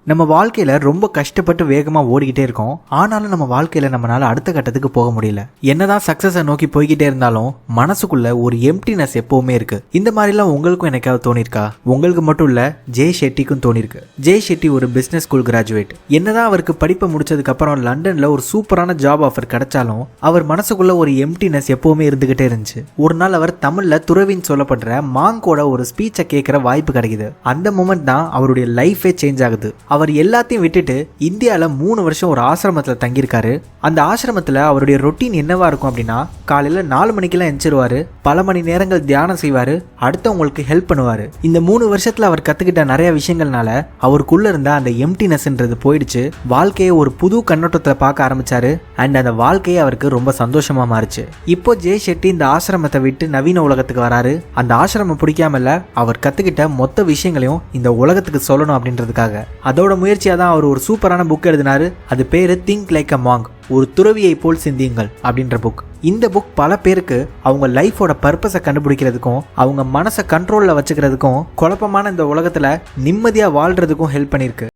நம்ம வாழ்க்கையில ரொம்ப கஷ்டப்பட்டு வேகமா ஓடிக்கிட்டே இருக்கோம். ஆனாலும் நம்ம வாழ்க்கையில நம்மளால அடுத்த கட்டத்துக்கு போக முடியல. என்னதான் சக்சஸை நோக்கி போய்கிட்டே இருந்தாலும் மனசுக்குள்ள ஒரு எம்டினஸ் எப்பவுமே இருக்கு. இந்த மாதிரிலாம் உங்களுக்கும் எனக்காவது தோணிருக்கா? உங்களுக்கு மட்டும் இல்ல, ஜெய் ஷெட்டிக்கும் தோணிருக்கு. ஜெய் ஷெட்டி ஒரு பிசினஸ் ஸ்கூல் கிராஜுவேட். என்னதான் அவருக்கு படிப்பை முடிச்சதுக்கு அப்புறம் லண்டன்ல ஒரு சூப்பரான ஜாப் ஆஃபர் கிடைச்சாலும் அவர் மனசுக்குள்ள ஒரு எம்டினஸ் எப்பவுமே இருந்துகிட்டே இருந்துச்சு. ஒரு நாள் அவர் தமிழ்ல துறவின்னு சொல்லப்படுற மாங்கோட ஒரு ஸ்பீச்சை கேட்கிற வாய்ப்பு கிடைக்குது. அந்த மொமெண்ட் தான் அவருடைய லைஃபே சேஞ்ச் ஆகுது. அவர் எல்லாத்தையும் விட்டுட்டு இந்தியாவில் 3 வருஷம் ஒரு ஆசிரமத்தில் தங்கியிருக்காரு. அந்த ஆசிரமத்தில் அவருடைய ரொட்டீன் என்னவா இருக்கும் அப்படின்னா, காலையில் 4 மணிக்கெல்லாம் எந்திரிச்சிருவாரு, பல மணி நேரங்கள் தியானம் செய்வார், அடுத்தவங்களுக்கு ஹெல்ப் பண்ணுவார். இந்த 3 வருஷத்தில் அவர் கற்றுக்கிட்ட நிறைய விஷயங்கள்னால அவருக்குள்ள இருந்த அந்த எம்டினஸ்ன்றது போயிடுச்சு. வாழ்க்கையை ஒரு புது கண்ணோட்டத்தில் பார்க்க ஆரம்பிச்சாரு. அண்ட் அந்த வாழ்க்கையை அவருக்கு ரொம்ப சந்தோஷமா மாறுச்சு. இப்போ ஜெய் ஷெட்டி இந்த ஆசிரமத்தை விட்டு நவீன உலகத்துக்கு வராரு. அந்த ஆசிரமம் பிடிக்காமல அவர் கற்றுக்கிட்ட மொத்த விஷயங்களையும் இந்த உலகத்துக்கு சொல்லணும் அப்படின்றதுக்காக. அதோட முயற்சியாக தான் அவர் ஒரு சூப்பரான புக் எழுதினாரு. அது பேரு திங்க் லைக் அ மாங்க், ஒரு துறவியை போல் சிந்தியுங்கள் அப்படின்ற புக். இந்த புக் பல பேருக்கு அவங்க லைஃபோட பர்பஸை கண்டுபிடிக்கிறதுக்கும் அவங்க மனசை கண்ட்ரோலில் வச்சுக்கிறதுக்கும் குழப்பமான இந்த உலகத்தில் நிம்மதியாக வாழ்றதுக்கும் ஹெல்ப் பண்ணியிருக்கு.